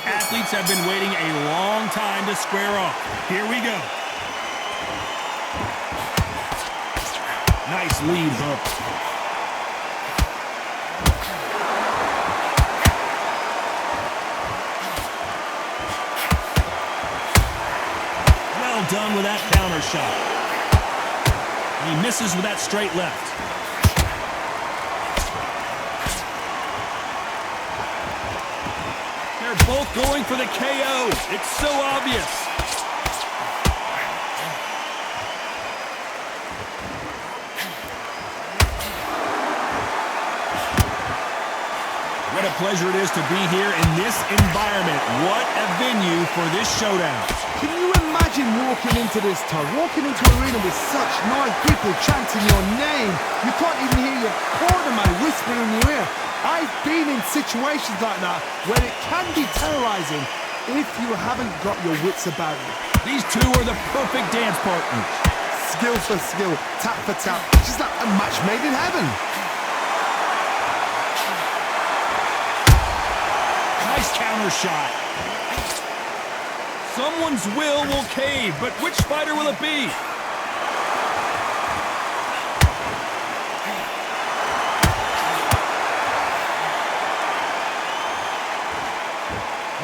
athletes have been waiting a long time to square off. Here we go. Nice lead hook. Well done with that counter shot. He misses with that straight left. They're both going for the KO. It's so obvious. What a pleasure it is to be here in this environment. What a venue for this showdown. Can you imagine walking into this, Todd? Walking into an arena with such noise, people chanting your name. You can't even hear your cornerman whispering in your ear. I've been in situations like that where it can be terrorizing if you haven't got your wits about you. These two are the perfect dance partners. Skill for skill, tap for tap, just like a match made in heaven. Nice counter shot. Someone's will cave, but which fighter will it be?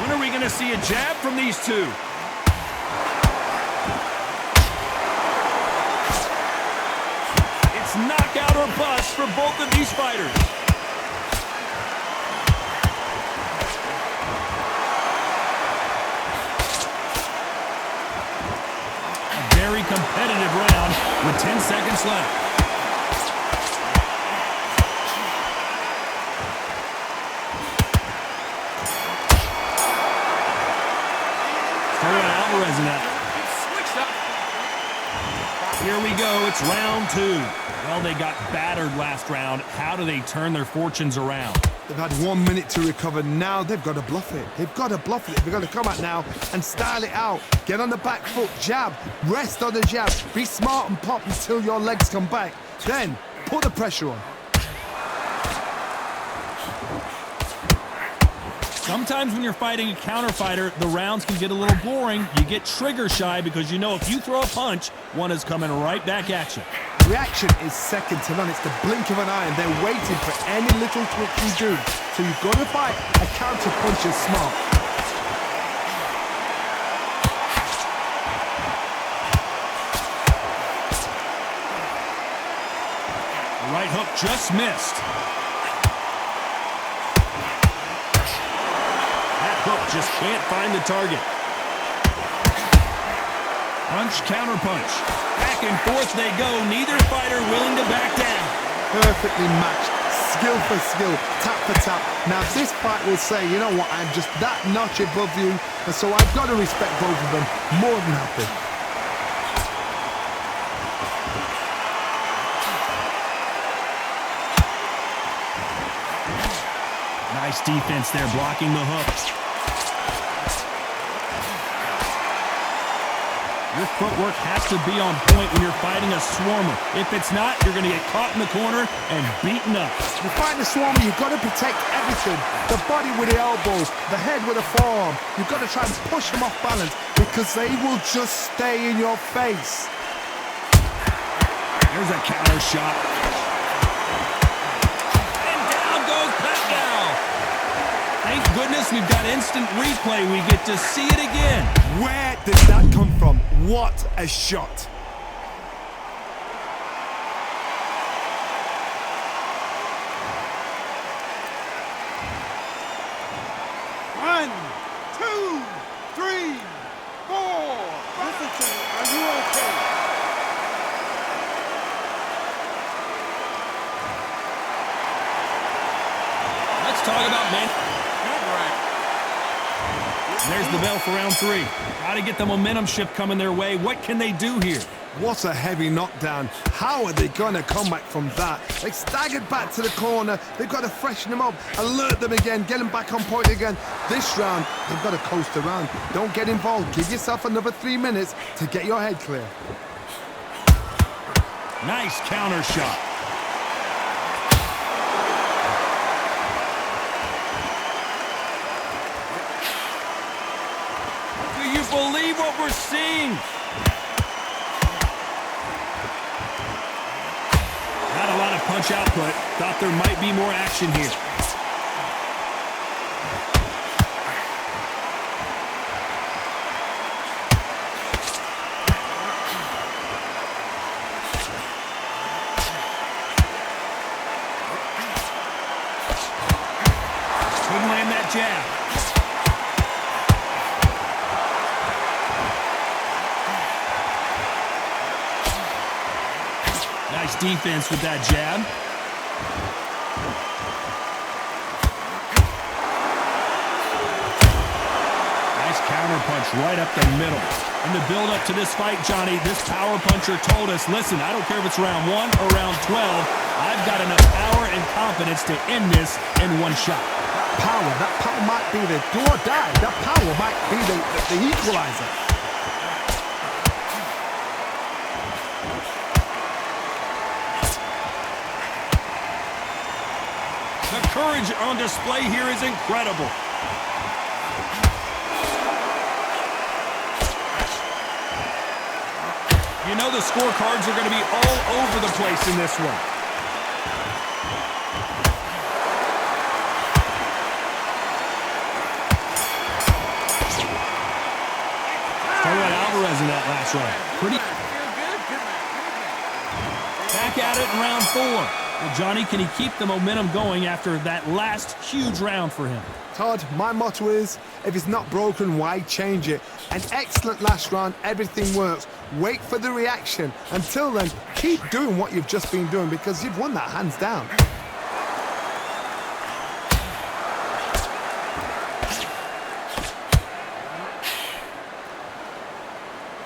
When are we going to see a jab from these two? It's knockout or bust for both of these fighters. Very competitive round with 10 seconds left. Throwing Álvarez in that. Here we go. It's round two. Well, they got battered last round. How do they turn their fortunes around? They've had 1 minute to recover. Now they've got to bluff it. They've got to bluff it. They've got to come out now and style it out. Get on the back foot, jab, rest on the jab. Be smart and pop until your legs come back. Then put the pressure on. Sometimes when you're fighting a counter fighter, the rounds can get a little boring. You get trigger shy because you know if you throw a punch, one is coming right back at you. Reaction is second to none. It's the blink of an eye, and they're waiting for any little twitch you do. So you've got to fight a counter puncher smart. The right hook just missed. That hook just can't find the target. Punch, counter punch. Back and forth they go. Neither fighter willing to back down. Perfectly matched. Skill for skill. Tap for tap. Now this fight will say, you know what, I'm just that notch above you. And so I've got to respect both of them. More than happy. Nice defense there, blocking the hooks. Your footwork has to be on point when you're fighting a swarmer. If it's not, you're going to get caught in the corner and beaten up. You're fighting a swarmer, you've got to protect everything. The body with the elbows, the head with the forearm. You've got to try and push them off balance because they will just stay in your face. There's a counter shot. And down goes Pacquiao. Thank goodness we've got instant replay. We get to see it again. Where did that come from? What a shot. One, two, three, four. Listen to me. Are you okay? Let's talk about man. There's the bell for round three. Got to get the momentum shift coming their way. What can they do here? What a heavy knockdown. How are they going to come back from that? They staggered back to the corner. They've got to freshen them up, alert them again, get them back on point again. This round, they've got to coast around. Don't get involved. Give yourself another 3 minutes to get your head clear. Nice counter shot. believe what we're seeing. Not a lot of punch output. Thought there might be more action here. Couldn't land that jab. Nice defense with that jab. Nice counter punch right up the middle. In the build-up to this fight, Johnny, this power puncher told us, listen, I don't care if it's round 1 or round 12, I've got enough power and confidence to end this in one shot. That power might be the do or die. That power might be the equalizer. The courage on display here is incredible. You know the scorecards are going to be all over the place in this one. Álvarez in that last round. Back at it in round 4. Well, Johnny, can he keep the momentum going after that last huge round for him? Todd, my motto is, if it's not broken, why change it? An excellent last round, everything works. Wait for the reaction. Until then, keep doing what you've just been doing because you've won that hands down.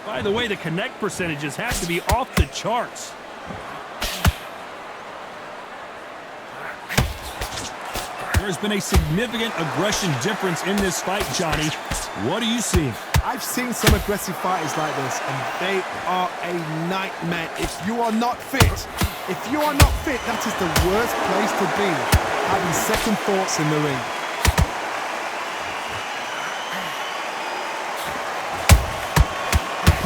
By the way, the connect percentages have to be off the charts. There's been a significant aggression difference in this fight, Johnny. What are you seeing? I've seen some aggressive fighters like this, and they are a nightmare if you are not fit. If you are not fit, that is the worst place to be, having second thoughts in the ring.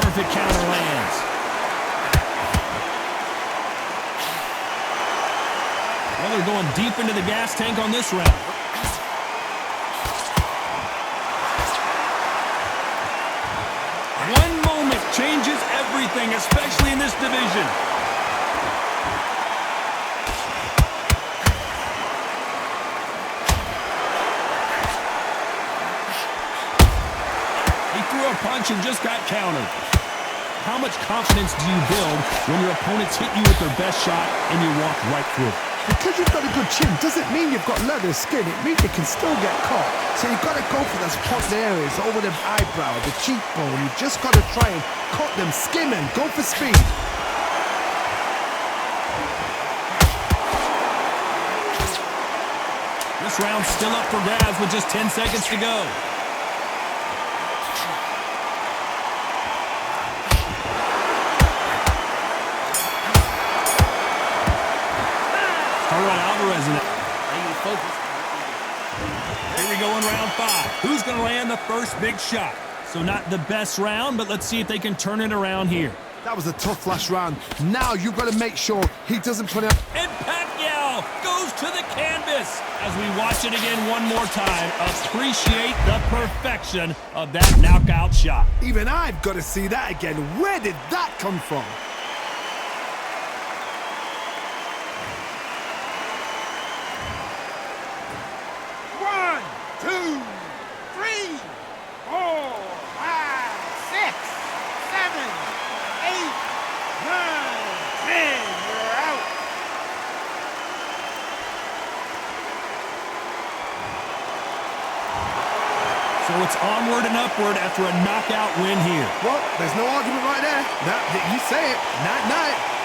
Perfect counter lands. Well, they're going deep into the gas tank on this round. One moment changes everything, especially in this division. He threw a punch and just got countered. How much confidence do you build when your opponents hit you with their best shot and you walk right through? Because you've got a good chin doesn't mean you've got leather skin. It means you can still get caught. So you've got to go for those hot areas over the eyebrow, the cheekbone. You've just got to try and cut them, skim them, go for speed. This round's still up for grabs with just 10 seconds to go. Álvarez in it. Here we go in round 5. Who's going to land the first big shot? So not the best round, but let's see if they can turn it around here. That was a tough last round. Now you've got to make sure he doesn't put it up. And Pacquiao goes to the canvas. As we watch it again one more time, appreciate the perfection of that knockout shot. Even I've got to see that again. Where did that come from? So it's onward and upward after a knockout win here. Well, there's no argument right there. You say it. Night-night.